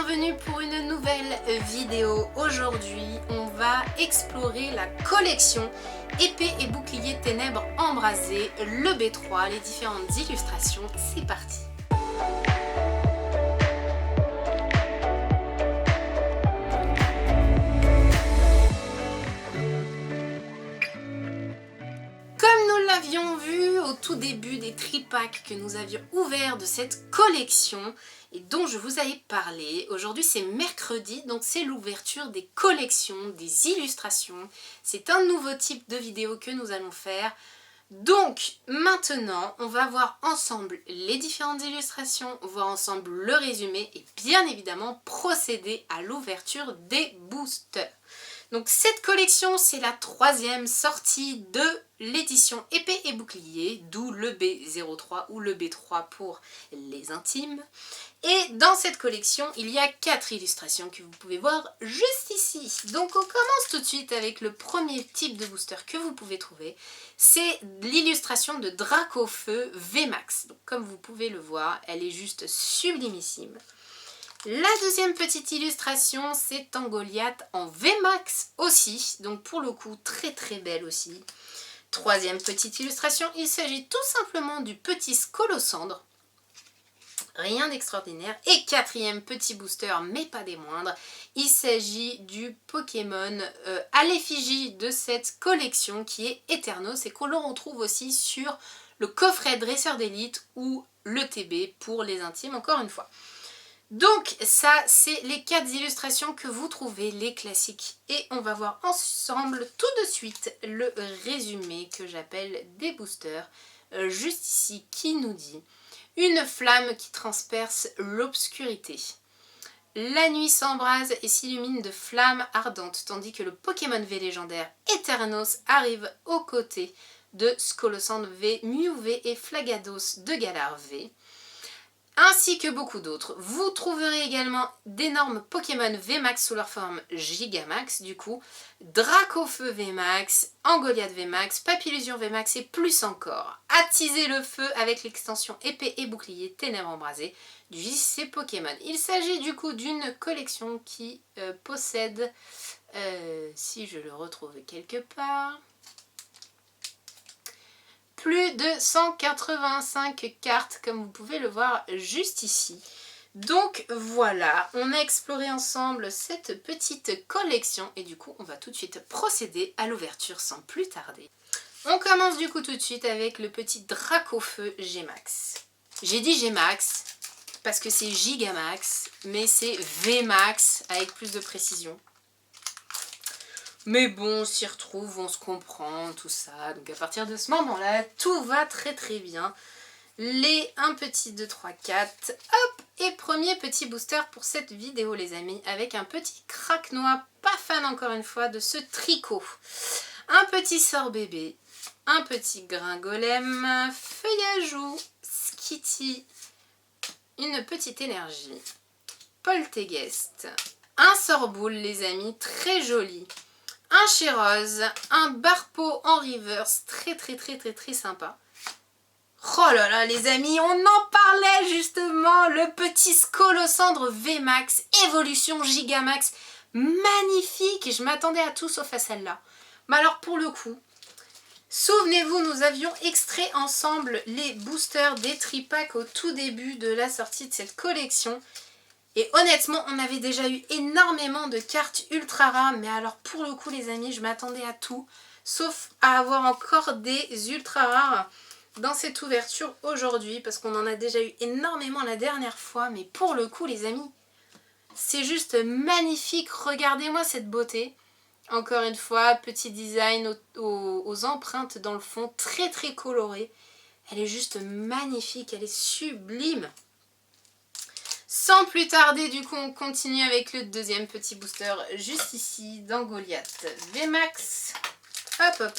bienvenue pour une nouvelle vidéo. Aujourd'hui, on va explorer la collection Épée et bouclier ténèbres embrasées, le B3, les différentes illustrations. C'est parti! L'avions vu au tout début des tripacks que nous avions ouverts de cette collection et dont je vous avais parlé. Aujourd'hui c'est mercredi, donc c'est l'ouverture des collections, des illustrations. C'est un nouveau type de vidéo que nous allons faire. Donc maintenant on va voir ensemble les différentes illustrations, voir ensemble le résumé et bien évidemment procéder à l'ouverture des boosters. Donc cette collection, c'est la troisième sortie de l'édition Épée et bouclier, d'où le B03 ou le B3 pour les intimes. Et dans cette collection, il y a 4 illustrations que vous pouvez voir juste ici. Donc on commence tout de suite avec le premier type de booster que vous pouvez trouver. C'est l'illustration de Dracofeu VMAX. Donc comme vous pouvez le voir, elle est juste sublimissime. La deuxième petite illustration, c'est en Goliath en VMAX aussi, donc pour le coup très très belle aussi. Troisième petite illustration, il s'agit tout simplement du petit Scolosandre, rien d'extraordinaire. Et quatrième petit booster, mais pas des moindres, il s'agit du Pokémon à l'effigie de cette collection qui est Eternos et que l'on retrouve aussi sur le coffret Dresseur d'élite ou le TB pour les intimes encore une fois. Donc ça c'est les 4 illustrations que vous trouvez, les classiques. Et on va voir ensemble tout de suite le résumé que j'appelle des boosters. Juste ici qui nous dit « Une flamme qui transperce l'obscurité. La nuit s'embrase et s'illumine de flammes ardentes tandis que le Pokémon V légendaire Eternos arrive aux côtés de Scolosandre V, Mew V et Flagados de Galar V. » Ainsi que beaucoup d'autres. Vous trouverez également d'énormes Pokémon VMAX sous leur forme Gigamax, du coup, Dracofeu VMAX, Goliath VMAX, Papillusion VMAX et plus encore. Attisez le feu avec l'extension Épée et bouclier ténèbres embrasées du JC Pokémon. Il s'agit du coup d'une collection qui possède, si je le retrouve quelque part, plus de 185 cartes comme vous pouvez le voir juste ici. Donc voilà, on a exploré ensemble cette petite collection et du coup on va tout de suite procéder à l'ouverture sans plus tarder. On commence du coup tout de suite avec le petit Dracofeu Gmax. J'ai dit Gmax parce que c'est Gigamax, mais c'est VMAX avec plus de précision. Mais bon, on s'y retrouve, on se comprend, tout ça. Donc à partir de ce moment-là, tout va très très bien. Les 1 petit 2, 3, 4. Hop! Et premier petit booster pour cette vidéo les amis, avec un petit craquenois, pas fan encore une fois de ce tricot. Un petit sort bébé, un petit gringolem, feuillajou, skitty, une petite énergie, poltergeist, un sort boule les amis, très joli. Un Chérose, un Barpo en reverse, très sympa. Oh là là les amis, on en parlait justement, le petit Scolosandre VMAX, évolution Gigamax, magnifique, et je m'attendais à tout sauf à celle-là. Mais alors pour le coup, souvenez-vous, nous avions extrait ensemble les boosters des tripacks au tout début de la sortie de cette collection. Et honnêtement, on avait déjà eu énormément de cartes ultra rares, mais alors pour le coup les amis, je m'attendais à tout, sauf à avoir encore des ultra rares dans cette ouverture aujourd'hui, parce qu'on en a déjà eu énormément la dernière fois, mais pour le coup les amis, c'est juste magnifique, regardez-moi cette beauté. Encore une fois, petit design aux empreintes dans le fond, très coloré, elle est juste magnifique, elle est sublime. Sans plus tarder, du coup, on continue avec le deuxième petit booster juste ici dans Goliath VMAX. Hop.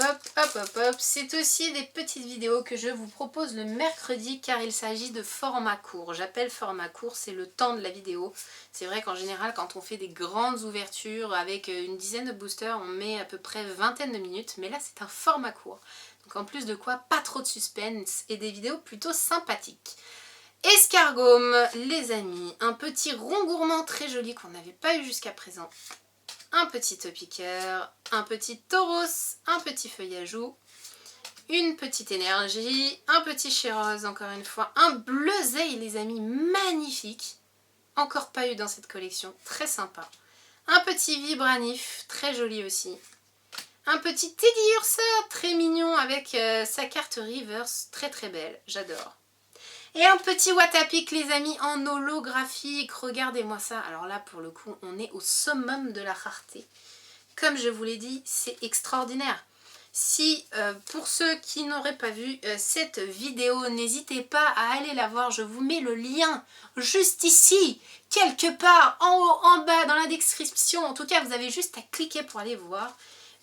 C'est aussi des petites vidéos que je vous propose le mercredi car il s'agit de format court. J'appelle format court, c'est le temps de la vidéo. C'est vrai qu'en général, quand on fait des grandes ouvertures avec une dizaine de boosters, on met à peu près vingtaine de minutes. Mais là, c'est un format court. Donc en plus de quoi, pas trop de suspense et des vidéos plutôt sympathiques. Escargome, les amis, un petit rond gourmand très joli qu'on n'avait pas eu jusqu'à présent. Un petit topiqueur, un petit tauros, un petit feuillajou, une petite énergie, un petit chérose encore une fois, un bleuzeil les amis, magnifique. Encore pas eu dans cette collection, très sympa. Un petit vibranif, très joli aussi. Un petit Teddy Ursa, très mignon avec sa carte reverse, très très belle, j'adore. Et un petit Watapic les amis en holographique, regardez-moi ça. Alors là pour le coup on est au summum de la rareté. Comme je vous l'ai dit, c'est extraordinaire. Si pour ceux qui n'auraient pas vu cette vidéo, n'hésitez pas à aller la voir, je vous mets le lien juste ici, quelque part, en haut, en bas, dans la description. En tout cas vous avez juste à cliquer pour aller voir.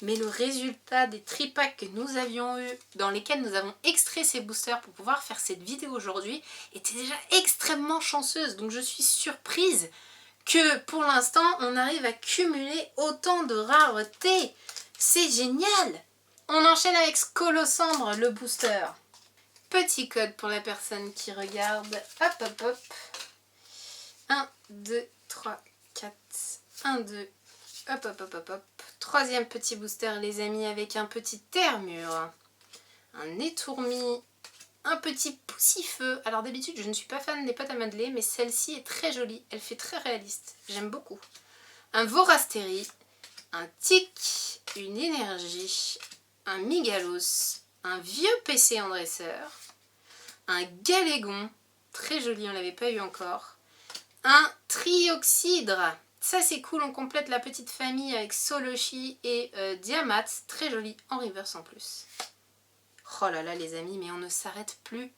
Mais le résultat des tripacks que nous avions eu, dans lesquels nous avons extrait ces boosters pour pouvoir faire cette vidéo aujourd'hui, était déjà extrêmement chanceuse. Donc je suis surprise que pour l'instant on arrive à cumuler autant de rareté. C'est génial! On enchaîne avec Scolosandre, le booster. Petit code pour la personne qui regarde. Hop hop hop. 1, 2, 3, 4. 1, 2. Hop hop hop hop hop. Troisième petit booster les amis avec un petit Termure, un étourmi, un petit poussifeu. Alors d'habitude je ne suis pas fan des pâtes à modeler mais celle-ci est très jolie, elle fait très réaliste, j'aime beaucoup. Un Vorastéry, un tic, une énergie, un Migalos, un vieux PC en dresseur, un Galégon, très joli on l'avait pas eu encore, un Trioxydre. Ça c'est cool, on complète la petite famille avec Soloshi et Diamat, très joli, en reverse en plus. Oh là là les amis, mais on ne s'arrête plus,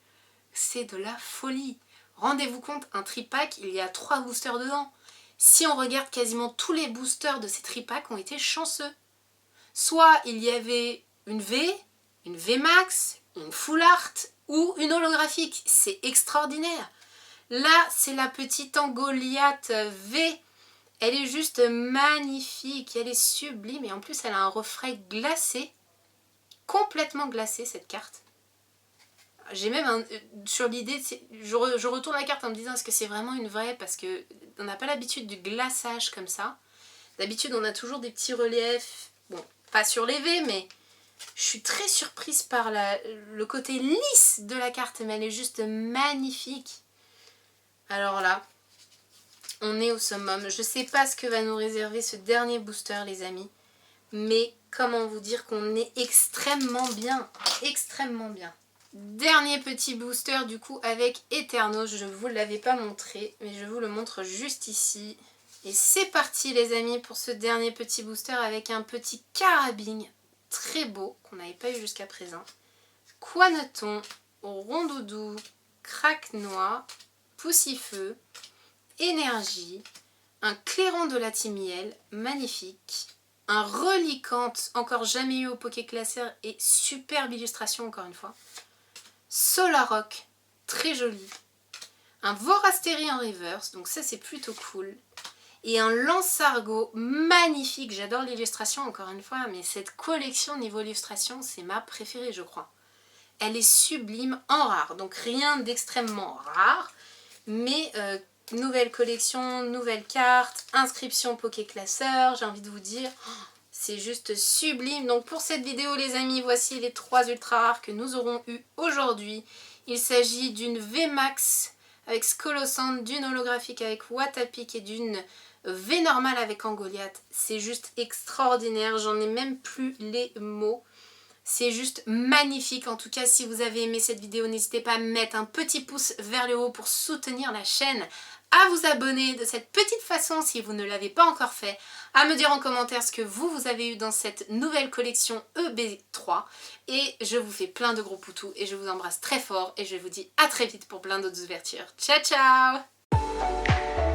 c'est de la folie. Rendez-vous compte, un tripack, il y a 3 boosters dedans. Si on regarde quasiment tous les boosters de ces tripacks ont été chanceux. Soit il y avait une V Max, une Full Art ou une holographique, c'est extraordinaire. Là c'est la petite Angoliath V. Elle est juste magnifique, elle est sublime et en plus elle a un reflet glacé, complètement glacé cette carte. J'ai même sur l'idée, je retourne la carte en me disant est-ce que c'est vraiment une vraie parce que on n'a pas l'habitude du glaçage comme ça. D'habitude on a toujours des petits reliefs, bon pas sur les V mais je suis très surprise par le côté lisse de la carte mais elle est juste magnifique. Alors là... on est au summum. Je sais pas ce que va nous réserver ce dernier booster les amis. Mais comment vous dire qu'on est extrêmement bien. Extrêmement bien. Dernier petit booster du coup avec Eternos. Je ne vous l'avais pas montré. Mais je vous le montre juste ici. Et c'est parti les amis pour ce dernier petit booster avec un petit carabine. Très beau. Qu'on n'avait pas eu jusqu'à présent. Quanoton. Rondoudou. Craque-noix. Poussifeu. Énergie, un clairon de la timiel, magnifique, un relicante, encore jamais eu au Pokéclasser et superbe illustration encore une fois, Solarock, très joli, un Vorastéry en reverse, donc ça c'est plutôt cool, et un Lansargot magnifique, j'adore l'illustration encore une fois, mais cette collection niveau illustration c'est ma préférée je crois. Elle est sublime en rare, donc rien d'extrêmement rare, mais... nouvelle collection, nouvelle carte, inscription Pokéclasseur, j'ai envie de vous dire, c'est juste sublime. Donc pour cette vidéo les amis, voici les 3 ultra rares que nous aurons eu aujourd'hui. Il s'agit d'une VMAX avec Scolosandre, d'une holographique avec Watapic et d'une V normale avec Angoliath. C'est juste extraordinaire, j'en ai même plus les mots. C'est juste magnifique. En tout cas, si vous avez aimé cette vidéo, n'hésitez pas à mettre un petit pouce vers le haut pour soutenir la chaîne, à vous abonner de cette petite façon si vous ne l'avez pas encore fait, à me dire en commentaire ce que vous avez eu dans cette nouvelle collection EB3. Et je vous fais plein de gros poutous et je vous embrasse très fort et je vous dis à très vite pour plein d'autres ouvertures. Ciao ciao!